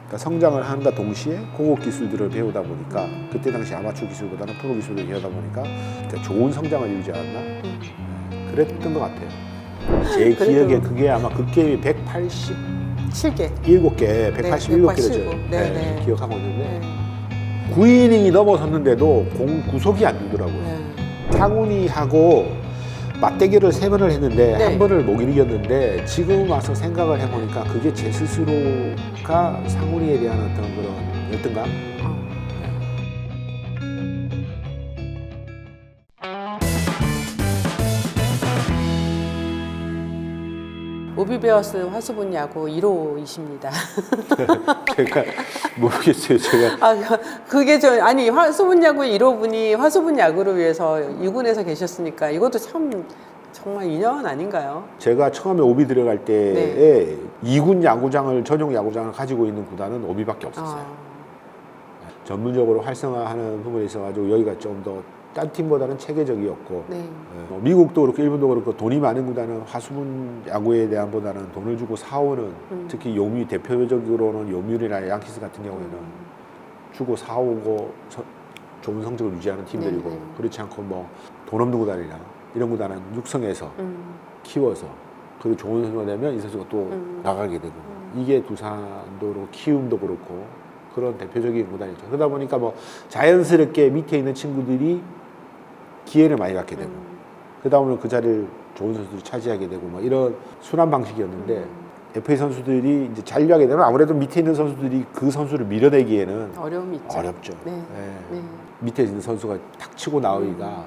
그러니까 성장을 하는가 동시에 고급 기술들을 배우다 보니까 그때 당시 아마추어 기술보다는 프로 기술을 배우다 보니까 그러니까 좋은 성장을 이루지 않았나? 그랬던 것 같아요. 제 기억에 그게 아마 그 게임이 187개, 187개를 기억하고 있는데 9이닝이 넘어섰는데도 공 구속이 안 되더라고요. 상훈이하고 맞대결을 3번을 했는데 한 번을 못 이겼는데 지금 와서 생각을 해보니까 그게 제 스스로가 상훈이에 대한 어떤 그런 열등감? 오비베어스 화수분 야구 1호이십니다. 제가 모르겠어요. 제가 그게 아니 화수분 야구 1호분이 화수분 야구를 위해서 2군에서 계셨으니까 이것도 참 정말 인연 아닌가요? 제가 처음에 오비 들어갈 때에 2군 야구장을 전용 야구장을 가지고 있는 구단은 오비밖에 없었어요. 전문적으로 활성화하는 부분에 있어가지고 여기가 좀 더 딴 팀보다는 체계적이었고 미국도 그렇고 일본도 그렇고 돈이 많은 구단은 화수분 야구에 대한 보다는 돈을 주고 사오는 특히 요미 대표적으로는 요미우리나 양키스 같은 경우에는 주고 사오고 좋은 성적을 유지하는 팀들이고 그렇지 않고 뭐 돈 없는 구단이나 이런 구단은 육성해서 키워서 그리고 좋은 선수가 되면 이 선수가 또 나가게 되고 이게 두산도 키움도 그렇고 그런 대표적인 구단이죠. 그러다 보니까 뭐 자연스럽게 밑에 있는 친구들이 기회를 많이 갖게 되고 그러다 보면 그 자리를 좋은 선수들이 차지하게 되고 뭐 이런 순환 방식이었는데 FA 선수들이 이제 잔류하게 되면 아무래도 밑에 있는 선수들이 그 선수를 밀어내기에는 어려움이 있죠. 어렵죠. 밑에 있는 선수가 탁 치고 나오기가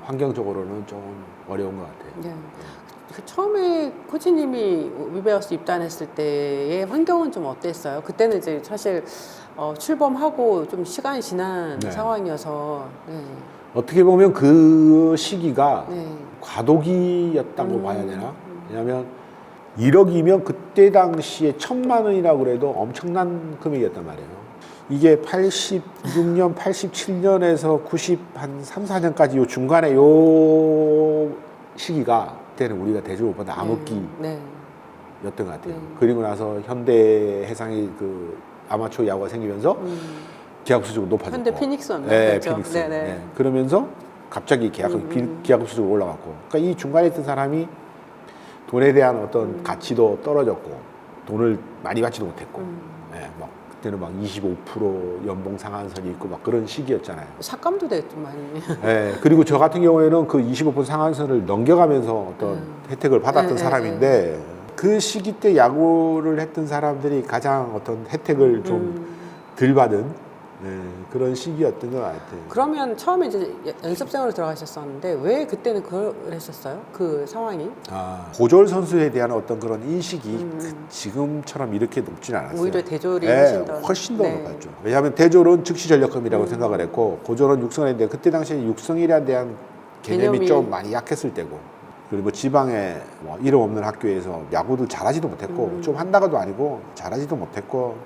환경적으로는 좀 어려운 것 같아요. 처음에 코치님이 오비베어스 입단했을 때의 환경은 좀 어땠어요? 그때는 이제 사실 출범하고 좀 시간이 지난 상황이어서 어떻게 보면 그 시기가 과도기였다고 봐야 되나? 왜냐하면 1억이면 그때 당시에 1,000만 원이라고 그래도 엄청난 금액이었단 말이에요. 이게 86년, 87년에서 93, 4년까지 요 중간에 요 시기가 그때는 우리가 대중보다 암흑기였던 것 같아요. 그리고 나서 현대 해상이 그 아마추어 야구가 생기면서 계약 수준이 높아졌고 현대 피닉스였나요? 그렇죠. 피닉스. 그러면서 갑자기 계약 수준이 올라갔고 그러니까 이 중간에 있던 사람이 돈에 대한 어떤 가치도 떨어졌고 돈을 많이 받지도 못했고 막 그때는 막 25% 연봉 상한선이 있고 막 그런 시기였잖아요. 삭감도 됐죠 많이. 그리고 저 같은 경우에는 그 25% 상한선을 넘겨가면서 어떤 혜택을 받았던 사람인데 그 시기 때 야구를 했던 사람들이 가장 어떤 혜택을 좀 덜 받은 그런 시기였던 것 같아요. 그러면 처음에 이제 연습생으로 들어가셨었는데 왜 그때는 그랬었어요? 그 상황이? 고졸 선수에 대한 어떤 그런 인식이 지금처럼 이렇게 높지는 않았어요. 오히려 대졸이 훨씬 더 높았죠. 왜냐하면 대졸은 즉시 전력금이라고 생각을 했고 고졸은 육성했는데 그때 당시에 육성이에 대한 개념이 좀 많이 약했을 때고 그리고 뭐 지방에 뭐 이름 없는 학교에서 야구도 잘하지도 못했고 좀 한다가도 아니고 잘하지도 못했고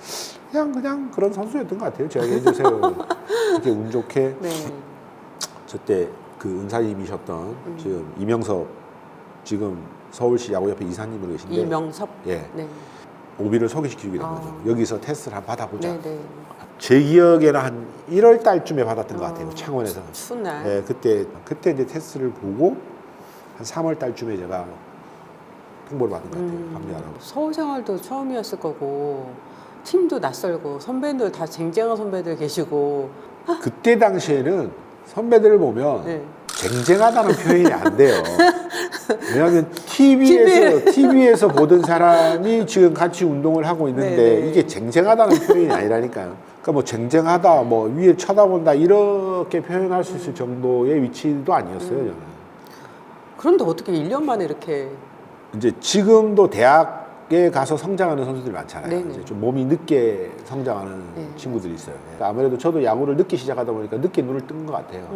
그냥 그런 선수였던 것 같아요. 제가 예전에 이렇게 운 좋게 저때 그 은사님이셨던 지금 이명섭 지금 서울시 야구협회 이사님으로 계신데 이명섭? 오비를 소개시키게 된 거죠. 여기서 테스트를 한번 받아보자. 제 기억에는 한 1월 달쯤에 받았던 것 같아요. 창원에서. 추운 날. 그때 이제 테스트를 보고 한 3월 달쯤에 제가 통보를 받은 것 같아요. 합류하라고. 서울 생활도 처음이었을 거고 팀도 낯설고 선배들 다 쟁쟁한 선배들 계시고 그때 당시에는 선배들을 보면 쟁쟁하다는 표현이 안 돼요. 왜냐하면 TV에서 보던 사람이 지금 같이 운동을 하고 있는데 이게 쟁쟁하다는 표현이 아니라니까요. 그러니까 뭐 쟁쟁하다, 뭐 위에 쳐다본다 이렇게 표현할 수 있을 정도의 위치도 아니었어요. 저는. 그런데 어떻게 1년 만에 이렇게 이제 지금도 대학에 가서 성장하는 선수들이 많잖아요. 이제 좀 몸이 늦게 성장하는 친구들이 있어요. 그러니까 아무래도 저도 야구를 늦게 시작하다 보니까 늦게 눈을 뜬 것 같아요.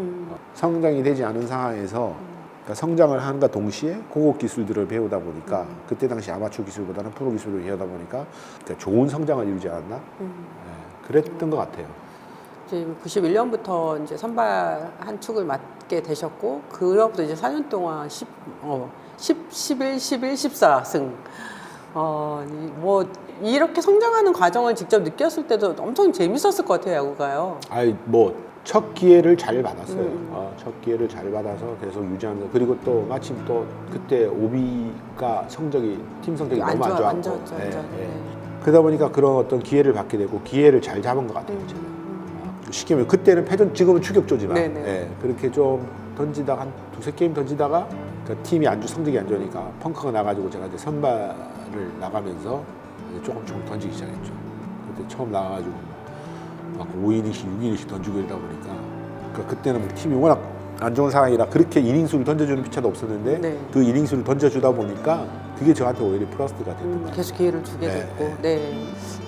성장이 되지 않은 상황에서 그러니까 성장을 하는가 동시에 고급 기술들을 배우다 보니까 그때 당시 아마추어 기술보다는 프로 기술을 배우다 보니까 그러니까 좋은 성장을 이루지 않았나? 그랬던 것 같아요. 이제 91년부터 이제 선발 한 축을 맡게 되셨고 그로부터 이제 4년 동안 11, 11, 14승 뭐 이렇게 성장하는 과정을 직접 느꼈을 때도 엄청 재밌었을 것 같아요, 야구가요. 아이 뭐 첫 기회를 잘 받았어요. 첫 기회를 잘 받아서 계속 유지하면서 그리고 또 마침 또 그때 오비가 팀 성적이 너무 안 좋았고 좋았죠. 그러다 보니까 그런 어떤 기회를 받게 되고 기회를 잘 잡은 것 같아요. 제가. 쉽게 말하면 그때는 패전 지금은 추격조지만 그렇게 좀 던지다가 한 두세 게임 던지다가 그 팀이 성적이 안 좋으니까 펑크가 나가지고 제가 이제 선발을 나가면서 이제 조금 던지기 시작했죠. 그때 처음 나가가지고 막 5이닝씩 6이닝씩 던지고 이러다 보니까 그러니까 그때는 뭐 팀이 워낙 안 좋은 상황이라 그렇게 이닝수를 던져주는 피처도 없었는데 그 이닝수를 던져주다 보니까 그게 저한테 오히려 플러스가 됐던 것 같아요. 계속 기회를 주게 됐고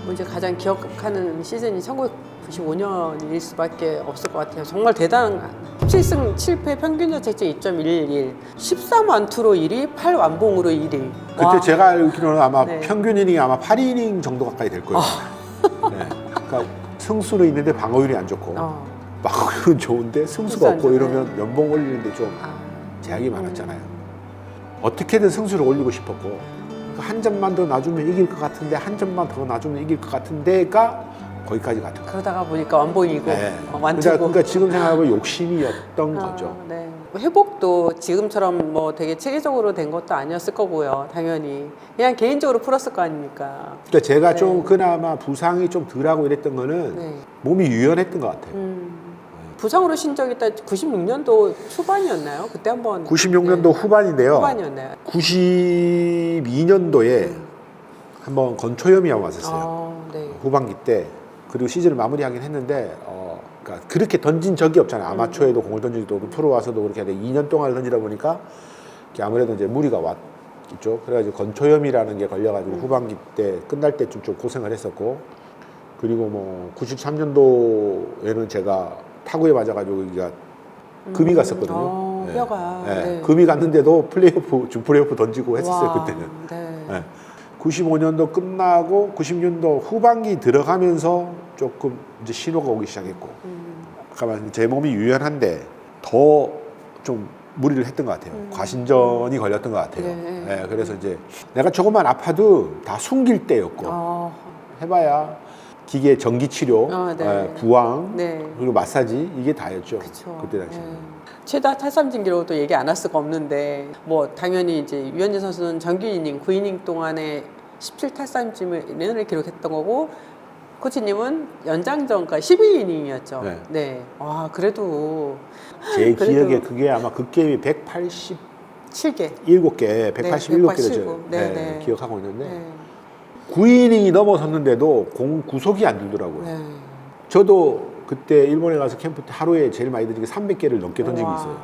뭐 이제 가장 기억하는 시즌이 1995년일 수밖에 없을 것 같아요. 정말 대단한 7승 7패 평균 자책점 2.11 13완투로 1위 8완봉으로 1위 그때 와. 제가 알기로는 아마 평균 이닝이 아마 8이닝 정도 가까이 될 거예요. 그러니까 승수는 있는데 방어율이 안 좋고 방어율은 좋은데 승수가 없고 이러면 연봉 올리는데 좀 제약이 많았잖아요. 어떻게든 승수를 올리고 싶었고 그러니까 한 점만 더 놔주면 이길 것 같은데 한 점만 더 놔주면 이길 것 같은데가 거기까지 갔던 거예요. 그러다가 보니까 완봉이고 완투고 그러니까 지금 생각해보면 욕심이었던 거죠. 회복도 지금처럼 뭐 되게 체계적으로 된 것도 아니었을 거고요. 당연히 그냥 개인적으로 풀었을 거 아닙니까. 그러니까 제가 좀 그나마 부상이 좀 덜하고 이랬던 거는 몸이 유연했던 것 같아요. 부상으로 쉰 적이 있다 96년도 초반이었나요? 그때 한번 96년도 후반인데요. 후반이었나요? 92년도에 한번 건초염이 왔었어요. 후반기 때. 그리고 시즌을 마무리하긴 했는데 그러니까 그렇게 던진 적이 없잖아요. 아마추어에도 공을 던지도 프로 와서도 그렇게 하는데 2년 동안 던지다 보니까 아무래도 이제 무리가 왔죠. 그래가지고 건초염이라는 게 걸려가지고 후반기 때 끝날 때쯤 좀 고생을 했었고 그리고 뭐 93년도에는 제가 타구에 맞아가지고 금이 갔었거든요. 뼈가. 금이 갔는데도 준 플레이오프 던지고 했었어요. 그때는. 95년도 끝나고 90년도 후반기 들어가면서 조금 이제 신호가 오기 시작했고 그러니까 제 몸이 유연한데 더 좀 무리를 했던 것 같아요. 과신전이 걸렸던 것 같아요. 그래서 이제 내가 조금만 아파도 다 숨길 때였고 해봐야 기계 전기치료, 부항, 그리고 마사지 이게 다였죠. 그때 당시에는. 최다 탈삼진 기록도 얘기 안 할 수가 없는데 뭐 당연히 이제 유현진 선수는 정규 이닝 9이닝 동안에 17탈삼진을 기록했던 거고 코치님은 연장전까지 12이닝이었죠. 와 그래도 제 기억에 그게 아마 그 게임이 187개, 187개를 기억하고 있는데 9이닝이 넘어섰는데도 공 구속이 안 되더라고요. 저도 그때 일본에 가서 캠프 때 하루에 제일 많이 던진 게 300개를 넘게 던진 게 있어요.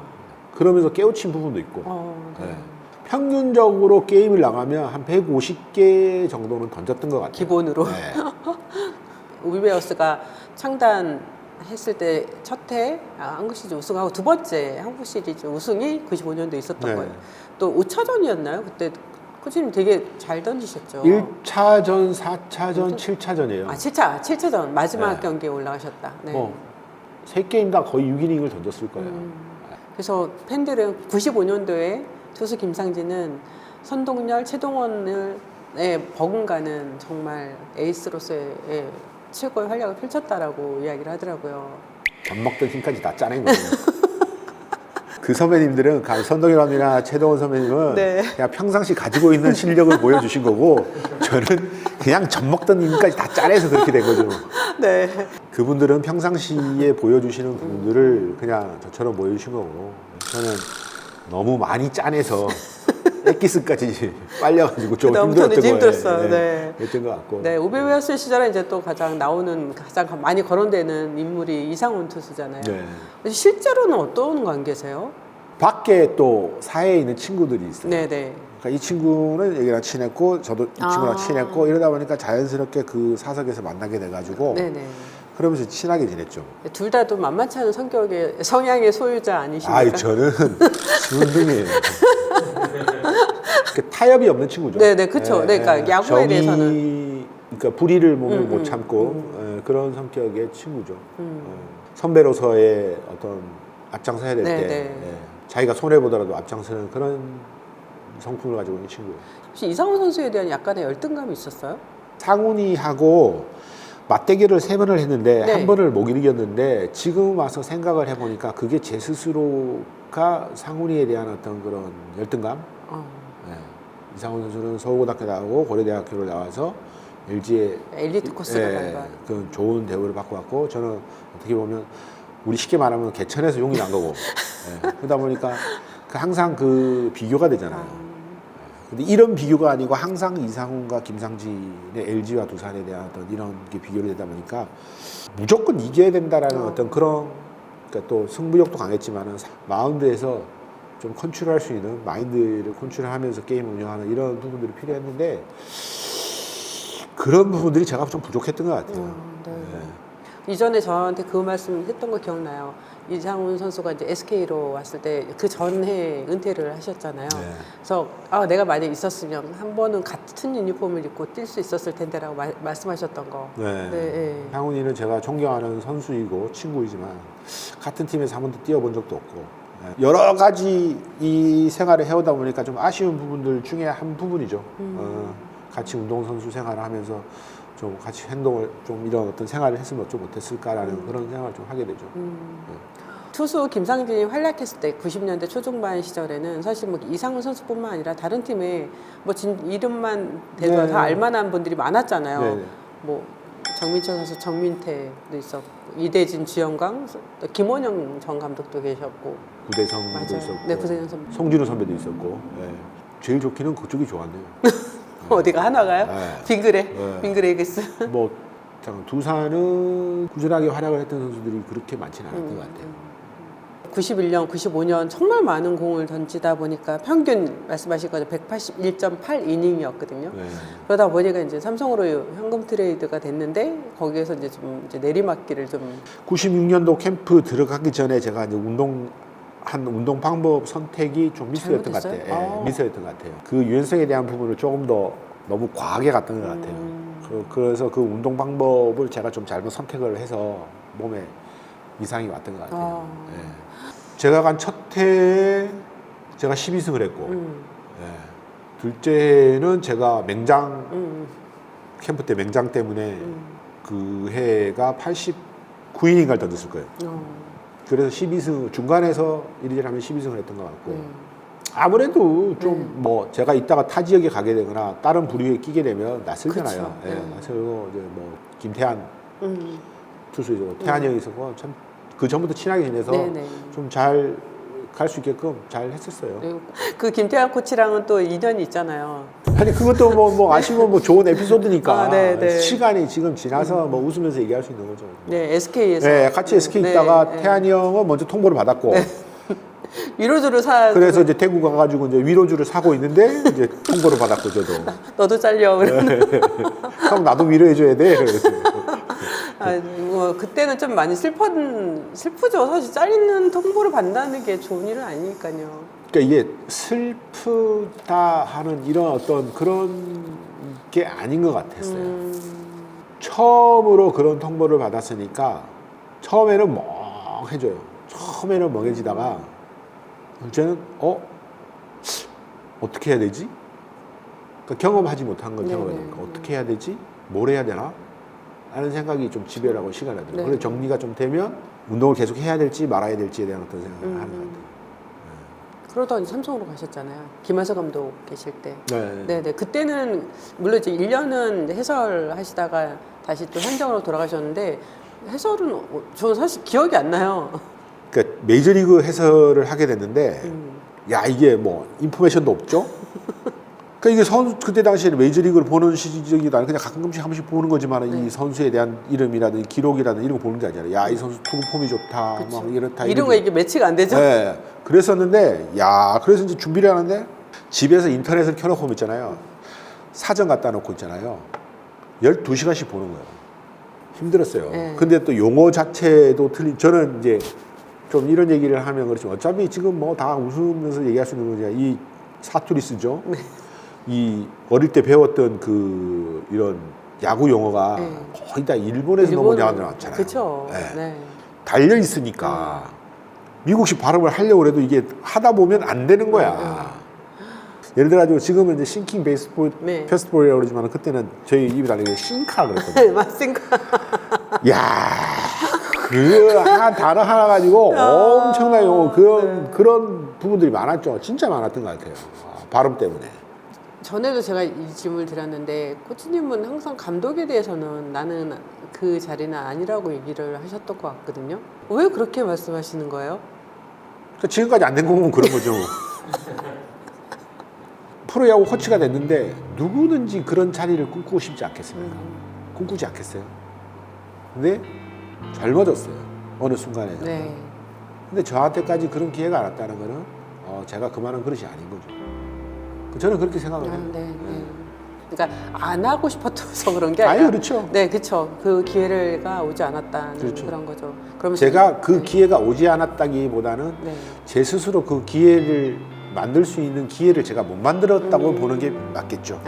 그러면서 깨우친 부분도 있고 평균적으로 게임을 나가면 한 150개 정도는 던졌던 것 같아요. 기본으로. 우비베어스가 창단했을 때 첫 해 한국 시리즈 우승하고 두 번째 한국 시리즈 우승이 95년도에 있었던 거예요. 또 5차전이었나요? 그때 코치님 되게 잘 던지셨죠. 1차전, 4차전, 7차전이에요. 7차전 마지막 경기에 올라가셨다. 뭐 3게임 다 거의 6이닝을 던졌을 거예요. 그래서 팬들은 95년도에 투수 김상진은 선동열, 최동원을 버금가는 정말 에이스로서의 최고의 활약을 펼쳤다라고 이야기를 하더라고요. 밥 먹던 힘까지 다 짜낸 거예요. 그 선배님들은 선동열이나 최동원 선배님은 그냥 평상시 가지고 있는 실력을 보여주신 거고 저는 그냥 젖 먹던 힘까지 다 짜내서 그렇게 된 거죠. 그분들은 평상시에 보여주시는 부분들을 그냥 저처럼 보여주신 거고 저는 너무 많이 짜내서 엑기스까지 빨려가지고 좀 힘들었던 거예요. 그랬던 것 같고. 우비베어스 시절에 이제 또 가장 많이 거론되는 인물이 이상훈 투수잖아요. 실제로는 어떤 관계세요? 밖에 또 사회에 있는 친구들이 있어요. 그러니까 이 친구는 여기랑 친했고 저도 이 친구랑 친했고 이러다 보니까 자연스럽게 그 사석에서 만나게 돼가지고 그러면서 친하게 지냈죠. 둘 다 또 만만치 않은 성향의 소유자 아니십니까? 저는 순둥이에요. 타협이 없는 친구죠. 그렇죠. 그러니까 야구에 대해서는 그러니까 불의를 보면 못 참고 그런 성격의 친구죠. 선배로서의 어떤 앞장서야 될 때 자기가 손해 보더라도 앞장서는 그런 성품을 가지고 있는 친구예요. 혹시 이상훈 선수에 대한 약간의 열등감이 있었어요? 상훈이하고 맞대결을 3번을 했는데 네. 한 번을 못 이겼는데 지금 와서 생각을 해보니까 그게 제 스스로가 상훈이에 대한 어떤 그런 열등감. 네. 이상훈 선수는 서울고등학교 나오고 고려대학교를 나와서 LG의 엘리트 코스를 밟아. 그 좋은 대우를 받고 왔고 저는 어떻게 보면 우리 쉽게 말하면 개천에서 용이 난 거고 네. 그러다 보니까 항상 그 비교가 되잖아요. 근데 이런 비교가 아니고 항상 이상훈과 김상진의 LG와 두산에 대한 어떤 이런 게 비교를 되다 보니까 무조건 이겨야 된다라는 어떤 그런 그러니까 또 승부욕도 강했지만은 마운드에서 좀 컨트롤할 수 있는 마인드를 컨트롤하면서 게임을 운영하는 이런 부분들이 필요했는데 그런 부분들이 제가 좀 부족했던 것 같아요. 네. 네. 이전에 저한테 그 말씀 했던 거 기억나요. 이상훈 선수가 이제 SK로 왔을 때 그 전해 은퇴를 하셨잖아요. 네. 그래서 내가 만약 있었으면 한 번은 같은 유니폼을 입고 뛸 수 있었을 텐데라고 말씀하셨던 거. 네. 네. 상훈이는 제가 존경하는 선수이고 친구이지만 같은 팀에서 한 번도 뛰어본 적도 없고 여러 가지 이 생활을 해오다 보니까 좀 아쉬운 부분들 중에 한 부분이죠. 같이 운동선수 생활을 하면서 좀 같이 행동을 좀 이런 어떤 생활을 했으면 어쩌 못했을까라는 그런 생각을 좀 하게 되죠. 투수 김상진이 활약했을 때 90년대 초중반 시절에는 사실 뭐 이상훈 선수뿐만 아니라 다른 팀에 뭐 이름만 대도 네. 다 알만한 분들이 많았잖아요. 네. 뭐 정민철 선수 정민태도 있었고 이대진 주영강 또 김원영 전 감독도 계셨고 구대성도 맞아요. 있었고 네, 구대성 선배. 송진우 선배도 있었고 제일 좋기는 그쪽이 좋았네요. 어디가 하나가요? 네. 빙그레 네. 빙그레 에그스. 뭐 두산은 꾸준하게 활약을 했던 선수들이 그렇게 많지는 않았던 것 같아요. 91년, 95년 정말 많은 공을 던지다 보니까 평균 말씀하신 거죠. 181.8이닝이었거든요. 네. 그러다 보니까 이제 삼성으로 현금 트레이드가 됐는데 거기에서 이제 좀 이제 내리막길을 좀 96년도 캠프 들어가기 전에 제가 이제 운동 방법 선택이 좀 미스였던 것 잘못했어요? 같아요. 미스였던 것 같아요. 그 유연성에 대한 부분을 조금 더 너무 과하게 갔던 것 같아요. 그래서 그 운동 방법을 제가 좀 잘못 선택을 해서 몸에 이상이 왔던 것 같아요. 예. 제가 간 첫 해에 제가 12승을 했고 둘째는 제가 맹장 캠프 때 맹장 때문에 그 해가 89이닝을 던졌을 거예요. 그래서 12승 중간에서 이리저리 하면 12승을 했던 것 같고 아무래도 좀 뭐 제가 이따가 타 지역에 가게 되거나 다른 부류에 끼게 되면 낯설잖아요. 그쵸. 낯설고 이제 뭐 김태한 투수이죠. 태한이 형이 있었고 참 그 전부터 친하게 지내서 좀 잘 갈 수 있게끔 잘 했었어요. 그 김태환 코치랑은 또 인연이 있잖아요. 아니 그것도 뭐 아시면 뭐 좋은 에피소드니까 네. 시간이 지금 지나서 뭐 웃으면서 얘기할 수 있는 거죠. 네, SK에서. 네, 같이 SK 있다가 태한이 형은 먼저 통보를 받았고 위로주를 그래서 이제 태국 가가지고 이제 위로주를 사고 있는데 이제 통보를 받았고 저도 너도 잘려. 형 나도 위로해줘야 돼. 그래서 뭐 그때는 좀 많이 슬프죠. 사실 잘리는 통보를 받는다는 게 좋은 일은 아니니까요. 그러니까 이게 슬프다 하는 이런 어떤 그런 게 아닌 것 같았어요. 처음으로 그런 통보를 받았으니까 처음에는 멍해져요. 처음에는 멍해지다가 이제는 어떻게 해야 되지? 그러니까 경험하지 못한 걸 경험하니까 어떻게 해야 되지? 뭘 해야 되나? 하는 생각이 좀 지배하고 시간이 들어요. 그래서 정리가 좀 되면 운동을 계속 해야 될지 말아야 될지에 대한 어떤 생각을 하는 것 같아요. 그러더니 삼성으로 가셨잖아요. 김하서 감독 계실 때. 네. 그때는 물론 이제 1년은 해설하시다가 다시 또 현장으로 돌아가셨는데 해설은 저는 사실 기억이 안 나요. 그러니까 메이저리그 해설을 하게 됐는데 야 이게 뭐 인포메이션도 없죠. 그러니까 이게 선수 그때 당시에 메이저리그를 보는 시기이기도 아니고 그냥 가끔씩 한 번씩 보는 거지만 이 선수에 대한 이름이라든지 기록이라든지 이런 거 보는 게 아니라 야 이 선수 투구 폼이 좋다 막 이렇다 이런 거 이게 매치가 안 되죠. 네. 그랬었는데 그래서 이제 준비를 하는데 집에서 인터넷을 켜놓고 보면 있잖아요. 사전 갖다 놓고 있잖아요. 12시간씩 보는 거예요. 힘들었어요. 근데 또 용어 자체도 저는 이제 좀 이런 얘기를 하면 그렇지만 어차피 지금 뭐 다 웃으면서 얘기할 수 있는 거지. 이 사투리 쓰죠. 이 어릴 때 배웠던 그 이런 야구 용어가 거의 다 일본에서 넘어오냐 나왔잖아요. 그렇죠. 달려 있으니까 미국식 발음을 하려고 해도 이게 하다 보면 안 되는 거야. 예를 들어가지고 지금은 이제 싱킹 베이스볼 네. 패스트볼이라고 그러지만 그때는 저희 입이 달리게 싱카 그랬거든요. 맞습니다. 야, 그 한 단어 하나 가지고 엄청나게 그런 부분들이 많았죠. 진짜 많았던 것 같아요. 발음 때문에. 전에도 제가 이 질문을 드렸는데 코치님은 항상 감독에 대해서는 나는 그 자리는 아니라고 얘기를 하셨던 것 같거든요. 왜 그렇게 말씀하시는 거예요? 그러니까 지금까지 안 된 거면 그런 거죠. 프로야구 코치가 됐는데 누구든지 그런 자리를 꿈꾸고 싶지 않겠습니까? 꿈꾸지 않겠어요? 근데 젊어졌어요. 어느 순간에. 네. 근데 저한테까지 그런 기회가 안 왔다는 거는 제가 그만한 그릇이 아닌 거죠. 저는 그렇게 생각을 해요. 네, 네. 그러니까 안 하고 싶어서 그런 게 아니, 아니라 그렇죠. 네, 그렇죠. 그 기회가 오지 않았다는 그렇죠. 그런 거죠. 그러면 제가 그 네. 기회가 오지 않았다기보다는 네. 제 스스로 그 기회를 만들 수 있는 기회를 제가 못 만들었다고 보는 게 맞겠죠.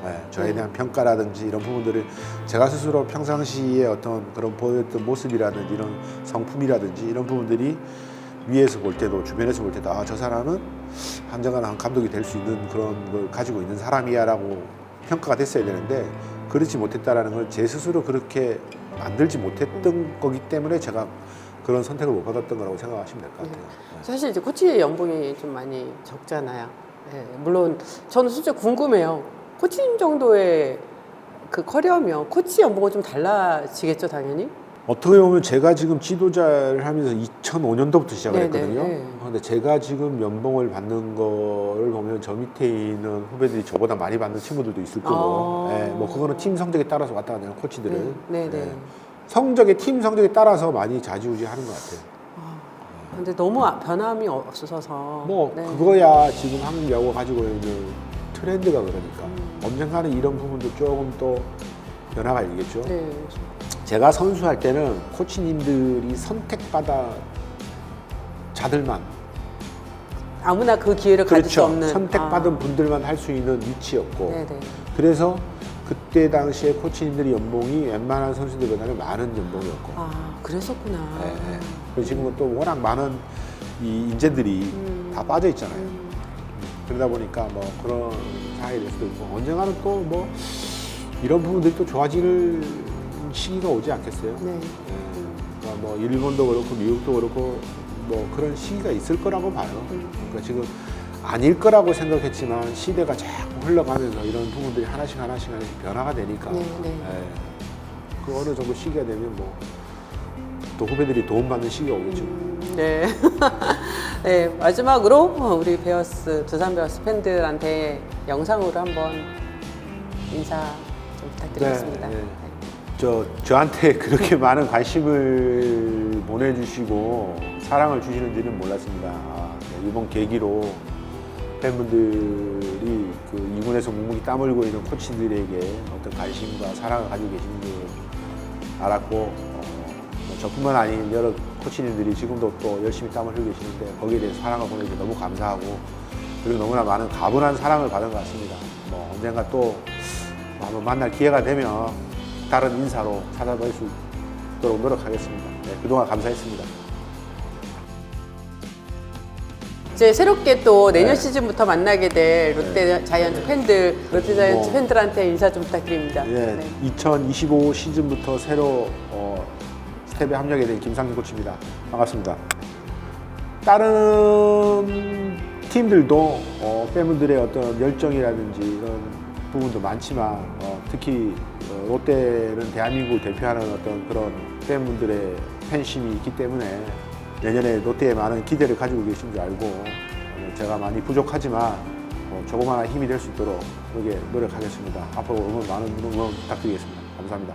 네, 저에 대한 평가라든지 이런 부분들을 제가 스스로 평상시에 어떤 그런 보였던 모습이라든지 이런 성품이라든지 이런 부분들이 위에서 볼 때도 주변에서 볼 때도 저 사람은 한정한 감독이 될 수 있는 그런 걸 가지고 있는 사람이야 라고 평가가 됐어야 되는데 그렇지 못했다라는 걸 제 스스로 그렇게 만들지 못했던 거기 때문에 제가 그런 선택을 못 받았던 거라고 생각하시면 될 것 같아요. 네. 사실 이제 코치의 연봉이 좀 많이 적잖아요. 네, 물론 저는 진짜 궁금해요. 코치님 정도의 그 커리어면 코치 연봉은 좀 달라지겠죠, 당연히? 어떻게 보면 제가 지금 지도자를 하면서 2005년도부터 시작을 네, 했거든요. 네, 네. 근데 제가 지금 연봉을 받는 거를 보면 저 밑에 있는 후배들이 저보다 많이 받는 친구들도 있을 거고, 뭐 그거는 팀 성적에 따라서 왔다 갔다 하는 코치들은. 네, 네. 성적에 팀 성적에 따라서 많이 좌지우지하는 것 같아요. 근데 너무 변함이 없어서 뭐 네. 그거야 지금 한국 야구가 가지고 있는 트렌드가 그러니까 언젠가는 이런 부분도 조금 또 변화가 일겠죠. 네. 제가 선수할 때는 코치님들이 선택받아 자들만 아무나 그 기회를 가질 수 그렇죠. 없는 선택받은 분들만 할 수 있는 위치였고 네네. 그래서 그때 당시에 코치님들이 연봉이 웬만한 선수들보다는 많은 연봉이었고 그랬었구나. 네. 그리고 지금은 또 워낙 많은 이 인재들이 다 빠져 있잖아요. 그러다 보니까 뭐 그런 상황이 될 수도 있고 언젠가는 또 뭐 이런 부분들이 또 좋아질 시기가 오지 않겠어요? 네. 그러니까 뭐 일본도 그렇고 미국도 그렇고 뭐 그런 시기가 있을 거라고 봐요. 그러니까 지금 아닐 거라고 생각했지만 시대가 자꾸 흘러가면서 이런 부분들이 하나씩 변화가 되니까 네, 네. 그 어느 정도 시기가 되면 뭐 또 후배들이 도움받는 시기가 오겠죠. 네. 네, 마지막으로 우리 베어스, 두산 베어스 팬들한테 영상으로 한번 인사 좀 부탁드리겠습니다. 네, 네. 저한테 그렇게 많은 관심을 보내주시고 사랑을 주시는지는 몰랐습니다. 이번 계기로 팬분들이 그 2군에서 묵묵히 땀 흘리고 있는 코치들에게 어떤 관심과 사랑을 가지고 계시는 줄 알았고 저뿐만 아닌 여러 코치님들이 지금도 또 열심히 땀을 흘리고 계시는데 거기에 대해서 사랑을 보내주셔서 너무 감사하고 그리고 너무나 많은 가분한 사랑을 받은 것 같습니다. 뭐 언젠가 또 한번 만날 기회가 되면 다른 인사로 찾아뵐 수 있도록 노력하겠습니다. 네, 그동안 감사했습니다. 이제 새롭게 또 내년 시즌부터 만나게 될 롯데 자이언츠 팬들, 롯데 자이언츠 팬들한테 인사 좀 부탁드립니다. 예, 2025 시즌부터 새로 스텝에 합류하게 된 김상진 코치입니다. 반갑습니다. 다른 팀들도 팬분들의 어떤 열정이라든지 이런 부분도 많지만 특히 롯데는 대한민국을 대표하는 어떤 그런 팬분들의 팬심이 있기 때문에 내년에 롯데에 많은 기대를 가지고 계신 줄 알고 제가 많이 부족하지만 조그마한 힘이 될 수 있도록 그렇게 노력하겠습니다. 앞으로 많은 응원 부탁드리겠습니다. 감사합니다.